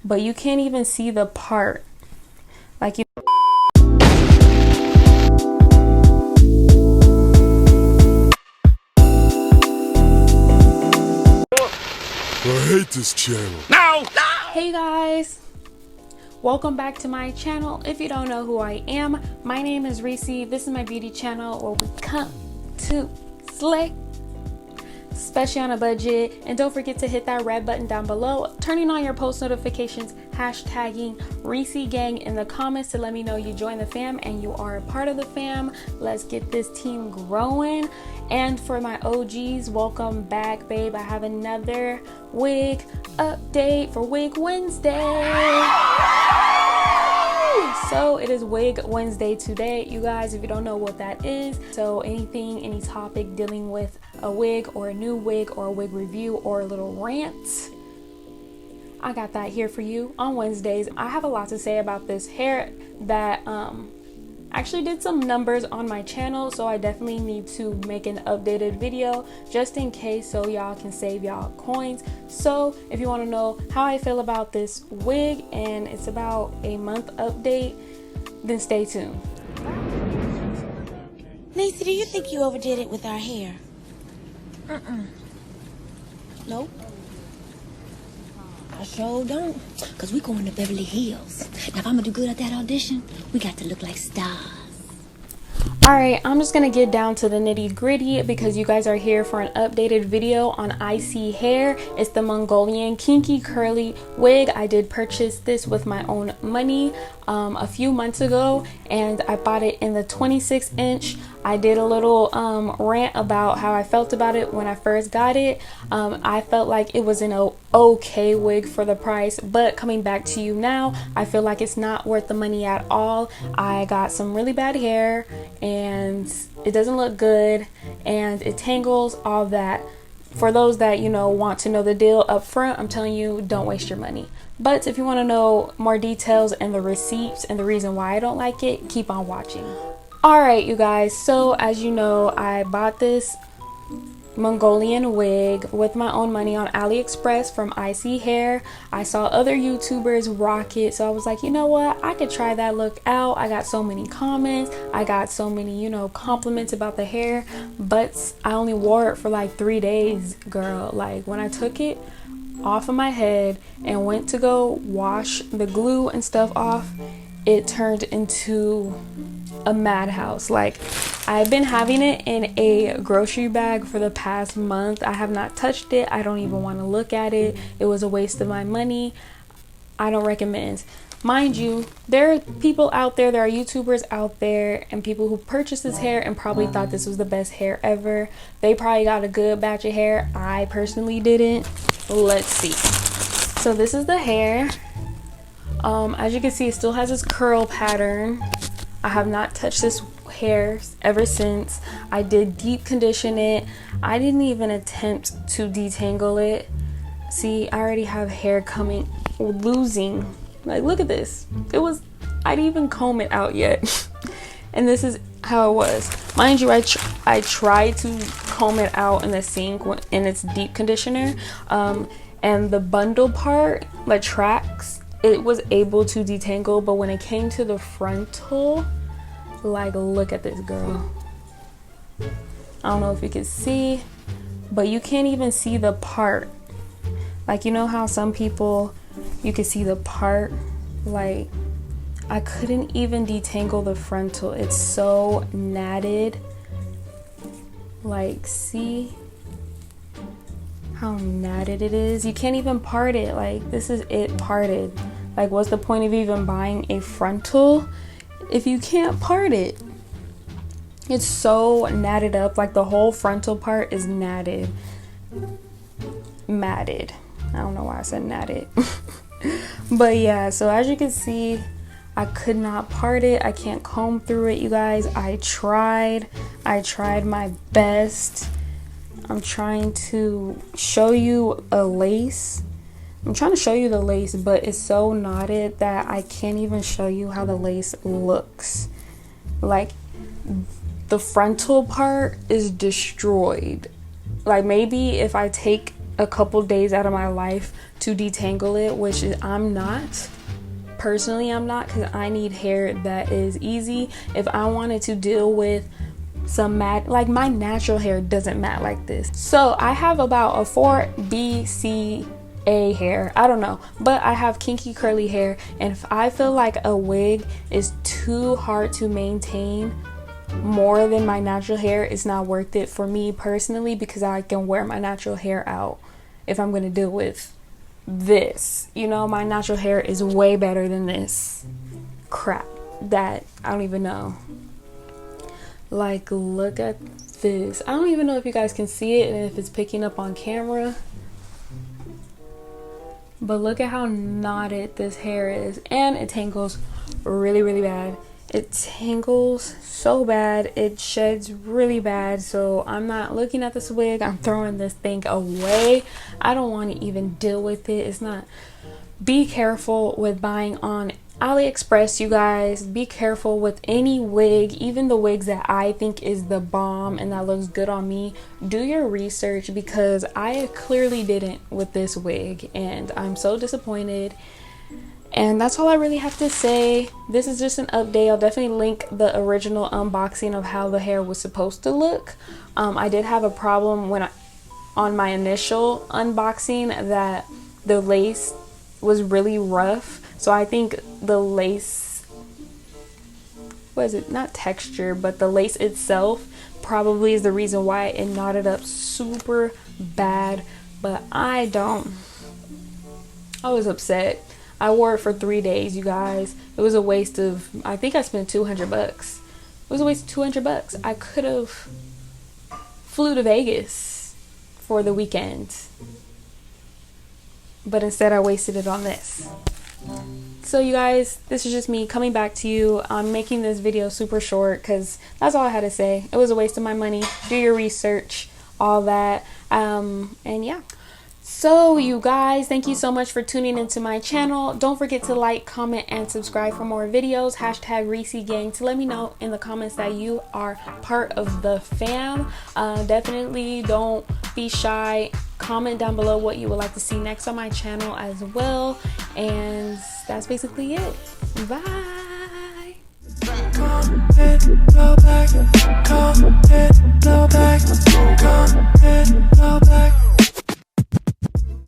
but you can't even see the part. Like, you I hate this channel. No! Hey guys, welcome back to my channel. If you don't know who I am, my name is Reesie. This is my beauty channel where we come to slay, especially on a budget. And don't forget to hit that red button down below, turning on your post notifications, hashtagging Reesie gang in the comments to let me know you joined the fam and you are a part of the fam. Let's get this team growing. And for my OGs, welcome back, babe. I have another wig update for Wig Wednesday. So it is Wig Wednesday today, you guys, if you don't know what that is. So any topic dealing with a wig or a new wig or a wig review or a little rant, I got that here for you on Wednesdays. I have a lot to say about this hair that actually did some numbers on my channel, so I definitely need to make an updated video just in case, so y'all can save y'all coins. So if you want to know how I feel about this wig, and it's about a month update, then stay tuned. Macy, do you think you overdid it with our hair? Nope. I sure don't. Because we going to Beverly Hills. Now, if I'm going to do good at that audition, we got to look like stars. Alright, I'm just gonna get down to the nitty gritty because you guys are here for an updated video on Isee hair. It's the Mongolian kinky curly wig. I did purchase this with my own money a few months ago, and I bought it in the 26-inch. I did a little rant about how I felt about it when I first got it. I felt like it was an okay wig for the price, but coming back to you now, I feel like it's not worth the money at all. I got some really bad hair and it doesn't look good and it tangles, all that. For those that, you know, want to know the deal up front, I'm telling you, don't waste your money. But if you want to know more details and the receipts and the reason why I don't like it, keep on watching. Alright, you guys, so as you know, I bought this Mongolian wig with my own money on AliExpress from Isee hair. I saw other YouTubers rock it, so I was like, you know what, I could try that look out. I got so many comments, I got so many, you know, compliments about the hair, but I only wore it for like 3 days, girl. Like, when I took it off of my head and went to go wash the glue and stuff off, it turned into a madhouse. Like, I've been having it in a grocery bag for the past month. I have not touched it. I don't even want to look at it. It was a waste of my money. I don't recommend. Mind you, there are people out there, there are YouTubers out there and people who purchased this hair and probably thought this was the best hair ever. They probably got a good batch of hair. I personally didn't. Let's see. So this is the hair. As you can see, it still has this curl pattern. I have not touched this hair ever since. I did deep condition it. I didn't even attempt to detangle it. See, I already have hair coming, losing. Like, look at this. I didn't even comb it out yet. And this is how it was. Mind you, I tried to comb it out in the sink in its deep conditioner. And the bundle part, the tracks, it was able to detangle, but when it came to the frontal, like, look at this, girl. I don't know if you can see, but you can't even see the part. Like, you know how some people, you can see the part? Like, I couldn't even detangle the frontal. It's so natted. Like, see how natted it is? You can't even part it. Like, this is it parted. Like, what's the point of even buying a frontal if you can't part it? It's so natted up. Like, the whole frontal part is natted. Matted. I don't know why I said natted. But yeah, so as you can see, I could not part it. I can't comb through it, you guys. I tried my best. I'm trying to show you a lace. I'm trying to show you the lace, but it's so knotted that I can't even show you how the lace looks. Like, the frontal part is destroyed. Like, maybe if I take a couple days out of my life to detangle it, which I'm not. Personally, I'm not, because I need hair that is easy. If I wanted to deal with some mat, like my natural hair doesn't mat like this. So I have about a 4BCA hair, I don't know, but I have kinky curly hair, and if I feel like a wig is too hard to maintain more than my natural hair, it's not worth it for me personally, because I can wear my natural hair out if I'm going to deal with this. You know, my natural hair is way better than this crap that I don't even know. Like, look at this. I don't even know if you guys can see it and if it's picking up on camera, but look at how knotted this hair is, and it tangles really, really bad. It tangles so bad, it sheds really bad. So I'm not looking at this wig, I'm throwing this thing away. I don't want to even deal with it. It's not. Be careful with buying on AliExpress, you guys. Be careful with any wig, even the wigs that I think is the bomb and that looks good on me. Do your research, because I clearly didn't with this wig, and I'm so disappointed. And that's all I really have to say. This is just an update. I'll definitely link the original unboxing of how the hair was supposed to look. I did have a problem on my initial unboxing, that the lace was really rough. So I think the lace, what is it, not texture, but the lace itself probably is the reason why it knotted up super bad. But I was upset. I wore it for 3 days, you guys. It was a waste of, I think I spent $200. It was a waste of $200. I could have flew to Vegas for the weekend, but instead I wasted it on this. So you guys, this is just me coming back to you. I'm making this video super short because that's all I had to say. It was a waste of my money. Do your research, all that. And yeah. So you guys, thank you so much for tuning into my channel. Don't forget to like, comment, and subscribe for more videos. Hashtag Reesie Gang to let me know in the comments that you are part of the fam. Definitely don't be shy. Comment down below what you would like to see next on my channel as well. And that's basically it. Bye. Come and blow back.